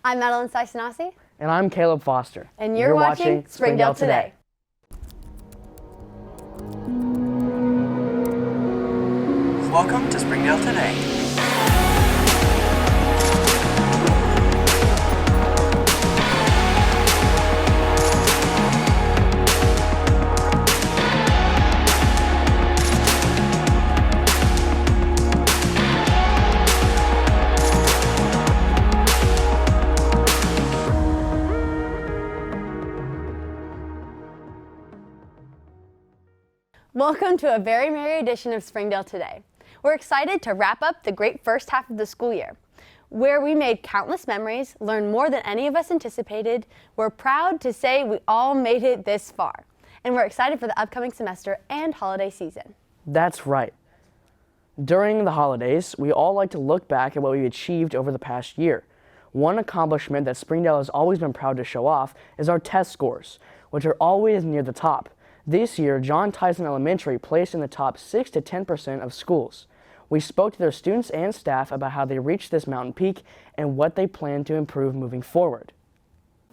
I'm Madeline Tyson. And I'm Caleb Foster. And you're watching Springdale Today. Welcome to Springdale Today. Welcome to a very merry edition of Springdale Today. We're excited to wrap up the great first half of the school year, where we made countless memories, learned more than any of us anticipated. We're proud to say we all made it this far, and we're excited for the upcoming semester and holiday season. That's right. During the holidays, we all like to look back at what we achieved over the past year. One accomplishment that Springdale has always been proud to show off is our test scores, which are always near the top. This year, John Tyson Elementary placed in the top 6 to 10% of schools. We spoke to their students and staff about how they reached this mountain peak and what they plan to improve moving forward.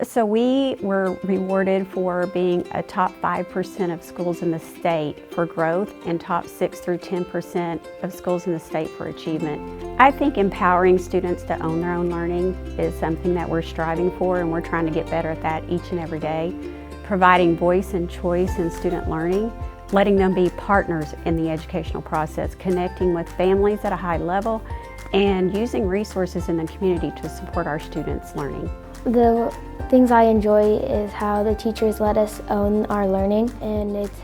So we were rewarded for being a top 5% of schools in the state for growth and top 6 through 10% of schools in the state for achievement. I think empowering students to own their own learning is something that we're striving for, and we're trying to get better at that each and every day. Providing voice and choice in student learning, letting them be partners in the educational process, connecting with families at a high level, and using resources in the community to support our students' learning. The things I enjoy is how the teachers let us own our learning, and it's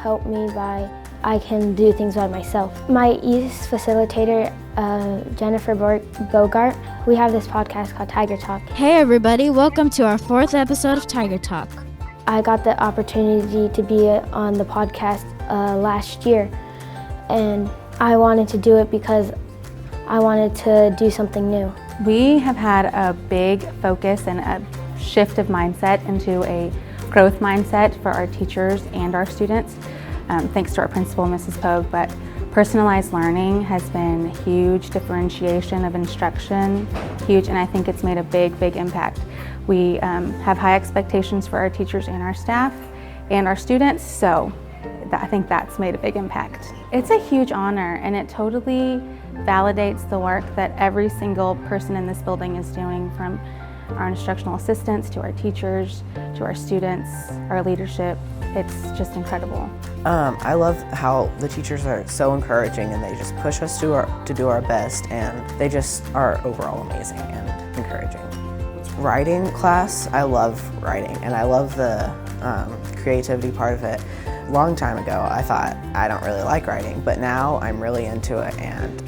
helped me by I can do things by myself. My East facilitator, Jennifer Bogart, we have this podcast called Tiger Talk. Hey everybody, welcome to our 4th episode of Tiger Talk. I got the opportunity to be on the podcast last year, and I wanted to do it because I wanted to do something new. We have had a big focus and a shift of mindset into a growth mindset for our teachers and our students, thanks to our principal, Mrs. Pogue. But personalized learning has been a huge differentiation of instruction, huge, and I think it's made a big impact. We have high expectations for our teachers and our staff and our students, so I think that's made a big impact. It's a huge honor, and it totally validates the work that every single person in this building is doing, from our instructional assistants to our teachers to our students, our leadership. It's just incredible. I love how the teachers are so encouraging, and they just push us to do our best, and they just are overall amazing and encouraging. Writing class, I love writing, and I love the creativity part of it. A long time ago, I thought I don't really like writing, but now I'm really into it, and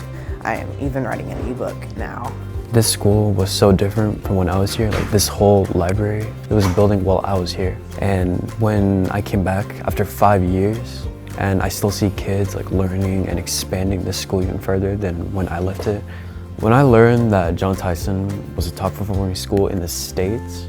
I am even writing an ebook now. This school was so different from when I was here. Like, this whole library, it was building while I was here. And when I came back after 5 years, and I still see kids like learning and expanding this school even further than when I left it. When I learned that John Tyson was a top performing school in the States,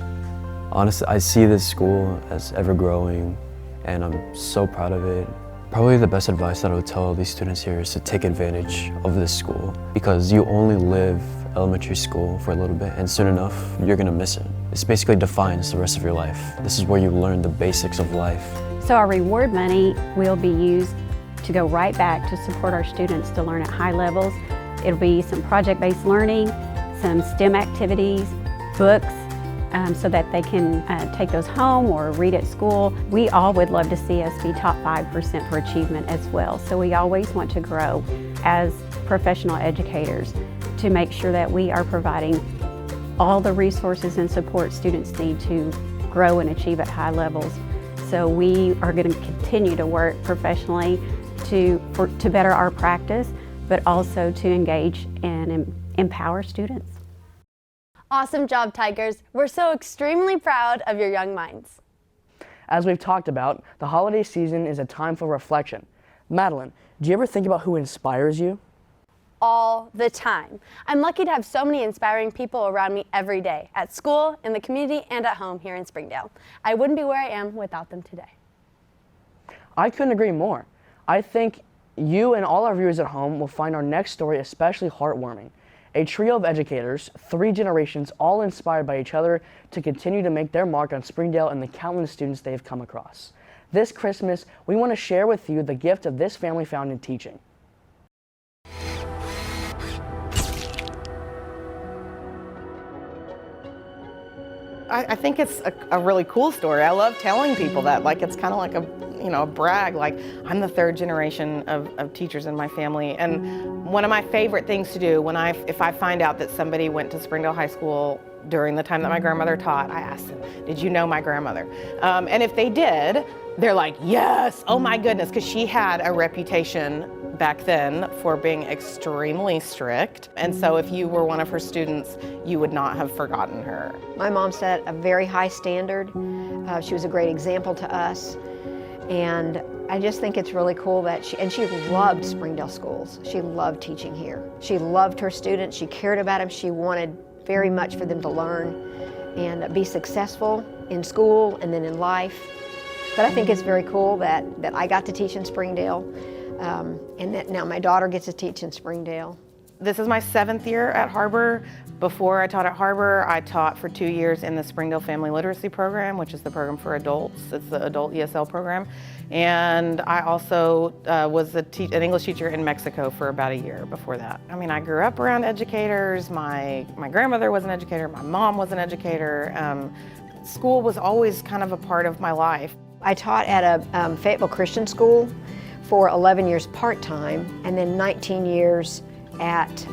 honestly, I see this school as ever growing, and I'm so proud of it. Probably the best advice that I would tell these students here is to take advantage of this school, because you only live elementary school for a little bit, and soon enough, you're gonna miss it. This basically defines the rest of your life. This is where you learn the basics of life. So our reward money will be used to go right back to support our students to learn at high levels. It'll be some project-based learning, some STEM activities, books, so that they can take those home or read at school. We all would love to see us be top 5% for achievement as well. So we always want to grow as professional educators to make sure that we are providing all the resources and support students need to grow and achieve at high levels. So we are going to continue to work professionally to better our practice, but also to engage and empower students. Awesome job, Tigers. We're so extremely proud of your young minds. As we've talked about, the holiday season is a time for reflection. Madeline, do you ever think about who inspires you? All the time. I'm lucky to have so many inspiring people around me every day, at school, in the community, and at home here in Springdale. I wouldn't be where I am without them today. I couldn't agree more. I think you and all our viewers at home will find our next story especially heartwarming. A trio of educators, 3 generations, all inspired by each other to continue to make their mark on Springdale and the countless students they have come across. This Christmas, we want to share with you the gift of this family found in teaching. I think it's a really cool story. I love telling people that, like, it's kind of like a brag. Like, I'm the 3rd generation of teachers in my family, and one of my favorite things to do if I find out that somebody went to Springdale High School during the time that my grandmother taught, I ask them, did you know my grandmother? And if they did, they're like, yes, oh my goodness, because she had a reputation back then for being extremely strict. And so if you were one of her students, you would not have forgotten her. My mom set a very high standard. She was a great example to us. And I just think it's really cool that she loved Springdale schools. She loved teaching here. She loved her students. She cared about them. She wanted very much for them to learn and be successful in school and then in life. But I think it's very cool that I got to teach in Springdale, and that now my daughter gets to teach in Springdale. This is my 7th year at HAR-BER. Before I taught at HAR-BER, I taught for 2 years in the Springdale Family Literacy Program, which is the program for adults. It's the adult ESL program. And I also was an English teacher in Mexico for about a year before that. I mean, I grew up around educators. My grandmother was an educator. My mom was an educator. School was always kind of a part of my life. I taught at a Fayetteville Christian school for 11 years part-time, and then 19 years at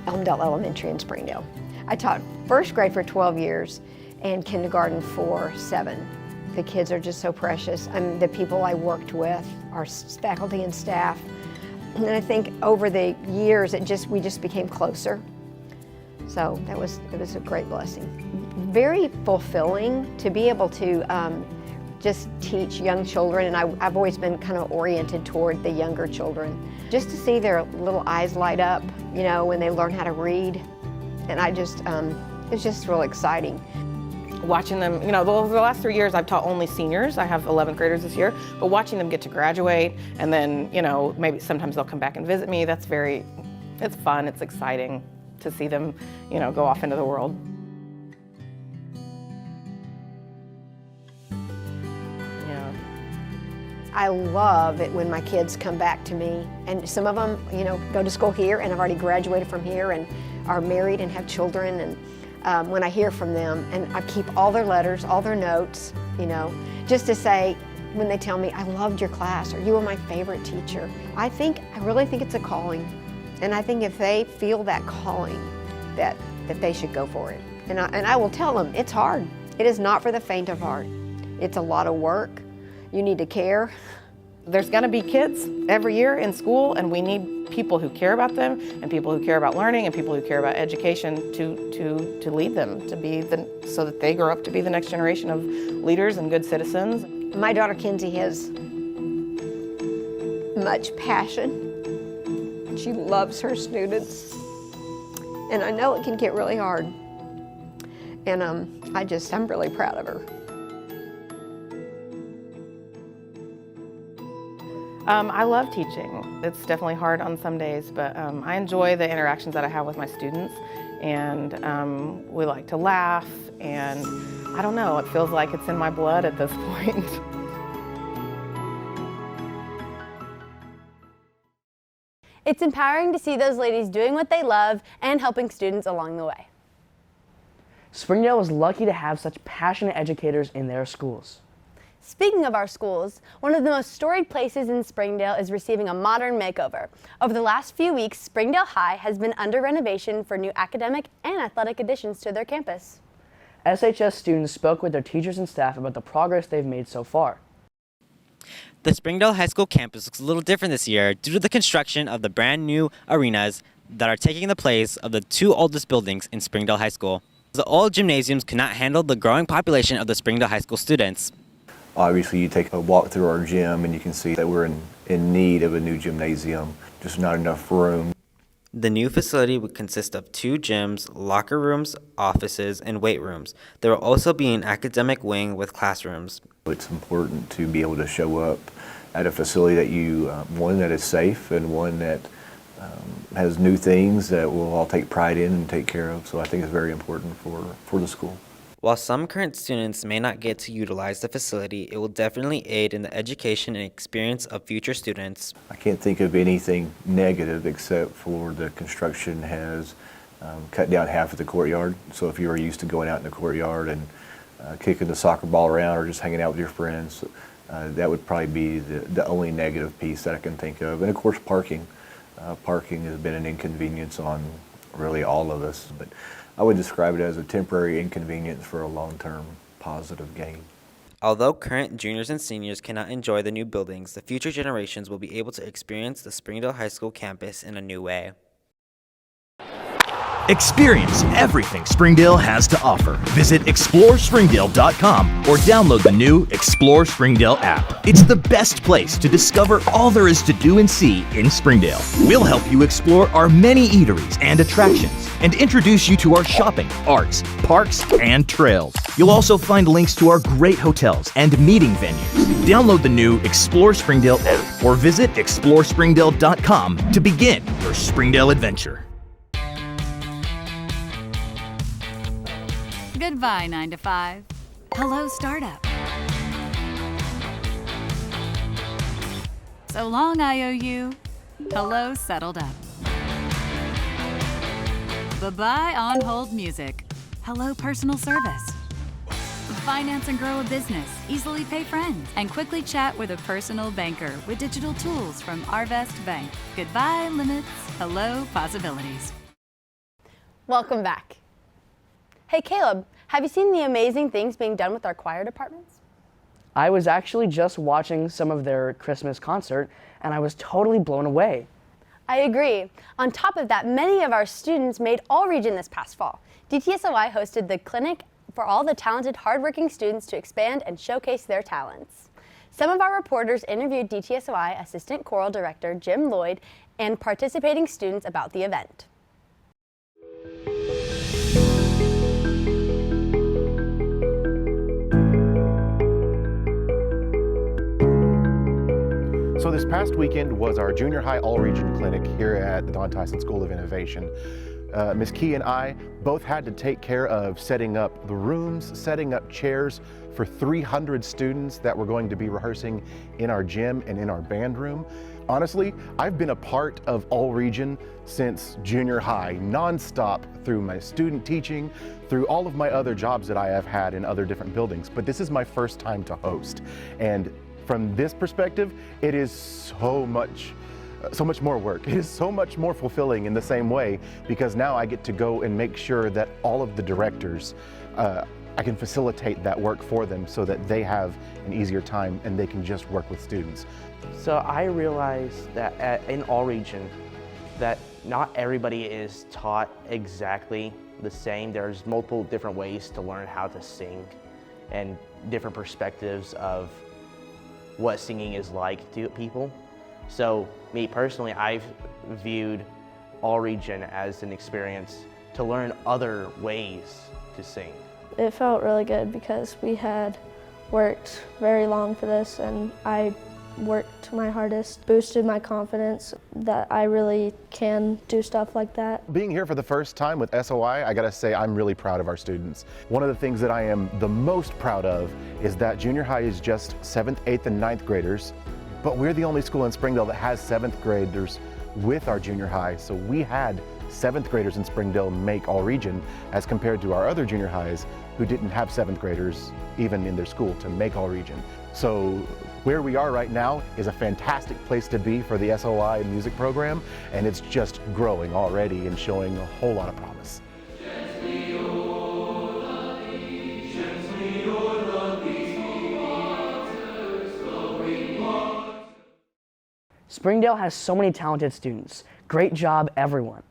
Elmdale Elementary in Springdale. I taught 1st grade for 12 years and kindergarten for 7. The kids are just so precious. The people I worked with, our faculty and staff, and I think over the years we just became closer. So it was a great blessing. Very fulfilling to be able to just teach young children, and I've always been kind of oriented toward the younger children. Just to see their little eyes light up, when they learn how to read, and it's just real exciting. Watching them, the last 3 years I've taught only seniors. I have 11th graders this year, but watching them get to graduate, and then, maybe sometimes they'll come back and visit me. It's fun, it's exciting to see them, go off into the world. I love it when my kids come back to me, and some of them, go to school here and have already graduated from here and are married and have children, and when I hear from them, and I keep all their letters, all their notes, just to say, when they tell me, I loved your class, or you were my favorite teacher. I really think it's a calling, and I think if they feel that calling, that they should go for it. And I will tell them, it's hard. It is not for the faint of heart. It's a lot of work. You need to care. There's going to be kids every year in school, and we need people who care about them, and people who care about learning, and people who care about education to lead them, so that they grow up to be the next generation of leaders and good citizens. My daughter Kinsey has much passion. She loves her students, and I know it can get really hard. And I'm really proud of her. I love teaching. It's definitely hard on some days, but I enjoy the interactions that I have with my students, and we like to laugh, and I don't know, it feels like it's in my blood at this point. It's empowering to see those ladies doing what they love and helping students along the way. Springdale is lucky to have such passionate educators in their schools. Speaking of our schools, one of the most storied places in Springdale is receiving a modern makeover. Over the last few weeks, Springdale High has been under renovation for new academic and athletic additions to their campus. SHS students spoke with their teachers and staff about the progress they've made so far. The Springdale High School campus looks a little different this year due to the construction of the brand new arenas that are taking the place of the 2 oldest buildings in Springdale High School. The old gymnasiums could not handle the growing population of the Springdale High School students. Obviously, you take a walk through our gym and you can see that we're in need of a new gymnasium, just not enough room. The new facility would consist of 2 gyms, locker rooms, offices, and weight rooms. There will also be an academic wing with classrooms. It's important to be able to show up at a facility that one that is safe and one that has new things that we'll all take pride in and take care of. So I think it's very important for the school. While some current students may not get to utilize the facility, it will definitely aid in the education and experience of future students. I can't think of anything negative except for the construction has cut down half of the courtyard. So if you were used to going out in the courtyard and kicking the soccer ball around or just hanging out with your friends, that would probably be the only negative piece that I can think of. And of course, parking. Parking has been an inconvenience on really all of us, but I would describe it as a temporary inconvenience for a long-term positive gain. Although current juniors and seniors cannot enjoy the new buildings, the future generations will be able to experience the Springdale High School campus in a new way. Experience everything Springdale has to offer. Visit ExploreSpringdale.com or download the new Explore Springdale app. It's the best place to discover all there is to do and see in Springdale. We'll help you explore our many eateries and attractions and introduce you to our shopping, arts, parks, and trails. You'll also find links to our great hotels and meeting venues. Download the new Explore Springdale app or visit ExploreSpringdale.com to begin your Springdale adventure. Goodbye, 9 to 5. Hello, startup. So long, IOU. Hello, settled up. Bye-bye, on hold music. Hello, personal service. Finance and grow a business, easily pay friends, and quickly chat with a personal banker with digital tools from Arvest Bank. Goodbye, limits. Hello, possibilities. Welcome back. Hey Caleb, have you seen the amazing things being done with our choir departments? I was actually just watching some of their Christmas concert and I was totally blown away. I agree. On top of that, many of our students made All Region this past fall. DTSOI hosted the clinic for all the talented, hardworking students to expand and showcase their talents. Some of our reporters interviewed DTSOI Assistant Choral Director Jim Lloyd and participating students about the event. So this past weekend was our junior high all-region clinic here at the John Tyson School of Innovation. Ms. Key and I both had to take care of setting up the rooms, setting up chairs for 300 students that were going to be rehearsing in our gym and in our band room. Honestly, I've been a part of all region since junior high, nonstop through my student teaching, through all of my other jobs that I have had in other different buildings, but this is my first time to host. And from this perspective, it is so much more work. It is so much more fulfilling in the same way because now I get to go and make sure that all of the directors, I can facilitate that work for them so that they have an easier time and they can just work with students. So I realized that in all region that not everybody is taught exactly the same. There's multiple different ways to learn how to sing and different perspectives of what singing is like to people. So me personally, I've viewed all region as an experience to learn other ways to sing. It felt really good because we had worked very long for this and I worked my hardest, boosted my confidence that I really can do stuff like that. Being here for the first time with SOI, I gotta say I'm really proud of our students. One of the things that I am the most proud of is that junior high is just 7th, 8th, and 9th graders, but we're the only school in Springdale that has 7th graders with our junior high. So we had 7th graders in Springdale make all region as compared to our other junior highs who didn't have 7th graders even in their school to make all region. So where we are right now is a fantastic place to be for the SOI music program, and it's just growing already and showing a whole lot of promise. Springdale has so many talented students. Great job, everyone.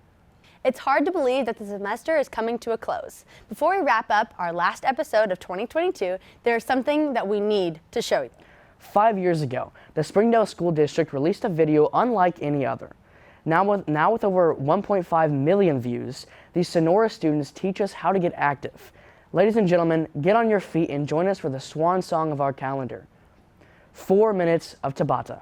It's hard to believe that the semester is coming to a close. Before we wrap up our last episode of 2022, there's something that we need to show you. 5 years ago, the Springdale School District released a video unlike any other. Now with over 1.5 million views, these Sonora students teach us how to get active. Ladies and gentlemen, get on your feet and join us for the swan song of our calendar. 4 minutes of Tabata.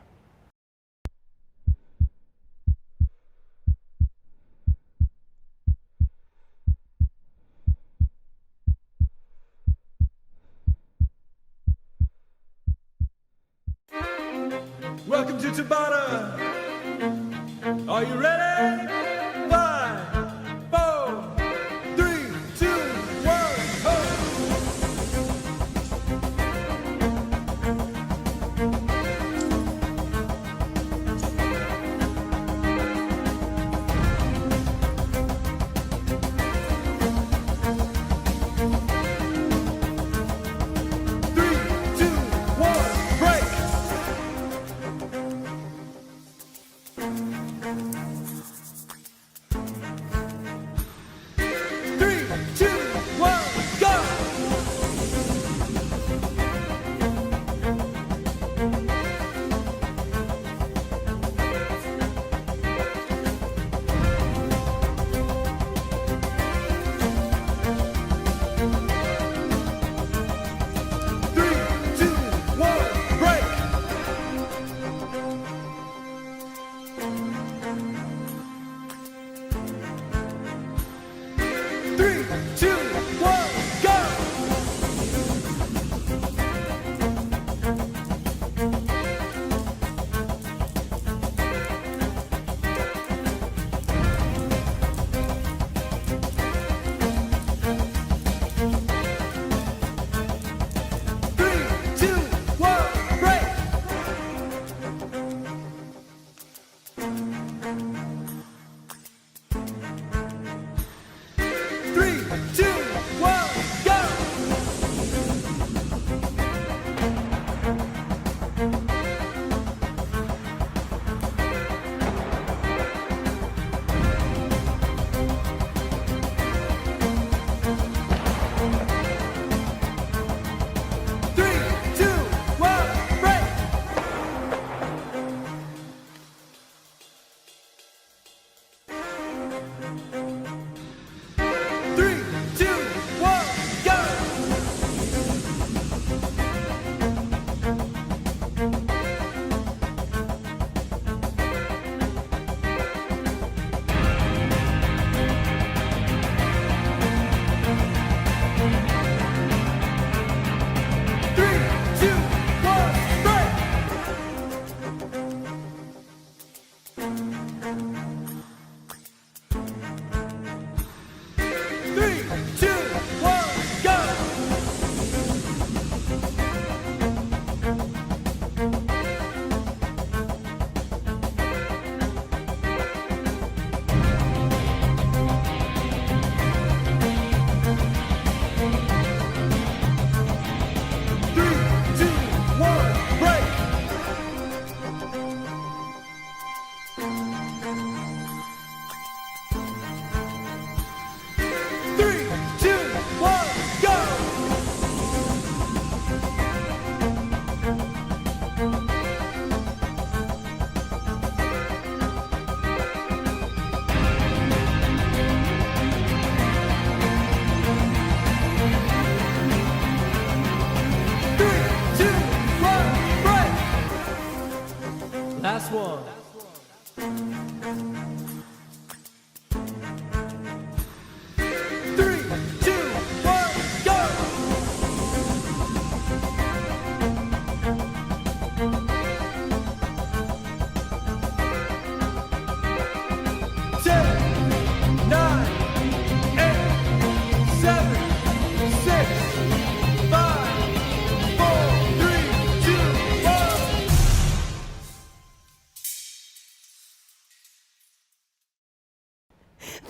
to Tabata. Are you ready? 5, 4, 3, 2, 1, ho!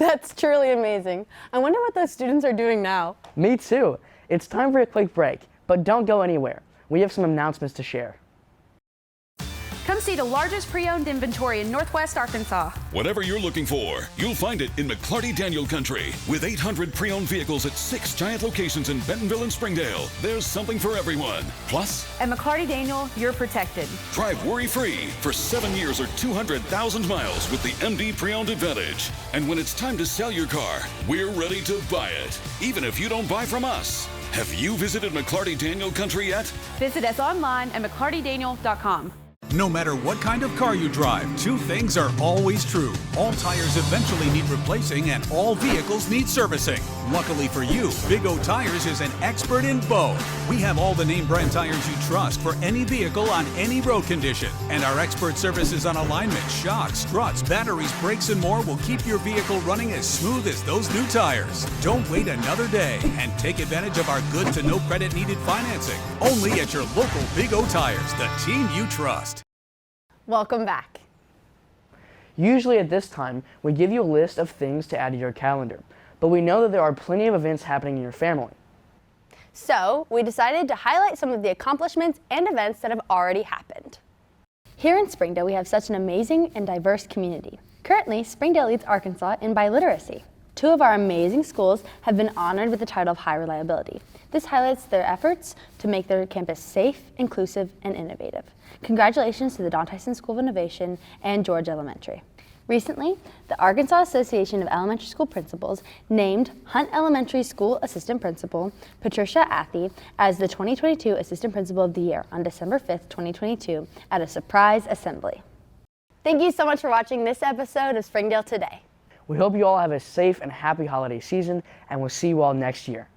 'That's truly amazing. I wonder what those students are doing now. Me too. It's time for a quick break, but don't go anywhere. We have some announcements to share. Come see the largest pre-owned inventory in Northwest Arkansas. Whatever you're looking for, you'll find it in McClarty Daniel Country. With 800 pre-owned vehicles at 6 giant locations in Bentonville and Springdale, there's something for everyone. Plus, At McClarty Daniel, you're protected. drive worry-free for 7 years or 200,000 miles with the MD Pre-Owned Advantage. And when it's time to sell your car, we're ready to buy it, even if you don't buy from us. Have you visited McClarty Daniel Country yet? Visit us online at McClartyDaniel.com. No matter what kind of car you drive, two things are always true. All tires eventually need replacing and all vehicles need servicing. Luckily for you, Big O Tires is an expert in both. We have all the name brand tires you trust for any vehicle on any road condition. And our expert services on alignment, shocks, struts, batteries, brakes, and more will keep your vehicle running as smooth as those new tires. Don't wait another day and take advantage of our good to no credit needed financing. Only at your local Big O Tires, the team you trust. Welcome back. Usually at this time, we give you a list of things to add to your calendar, but we know that there are plenty of events happening in your family. So we decided to highlight some of the accomplishments and events that have already happened. Here in Springdale, we have such an amazing and diverse community. Currently, Springdale leads Arkansas in biliteracy. Two of our amazing schools have been honored with the title of High Reliability. This highlights their efforts to make their campus safe, inclusive, and innovative. Congratulations to the John Tyson School of Innovation and George Elementary. Recently, the Arkansas Association of Elementary School Principals named Hunt Elementary School Assistant Principal Patricia Athey as the 2022 Assistant Principal of the Year on December 5th, 2022 at a surprise assembly. Thank you so much for watching this episode of Springdale Today. We hope you all have a safe and happy holiday season, and we'll see you all next year.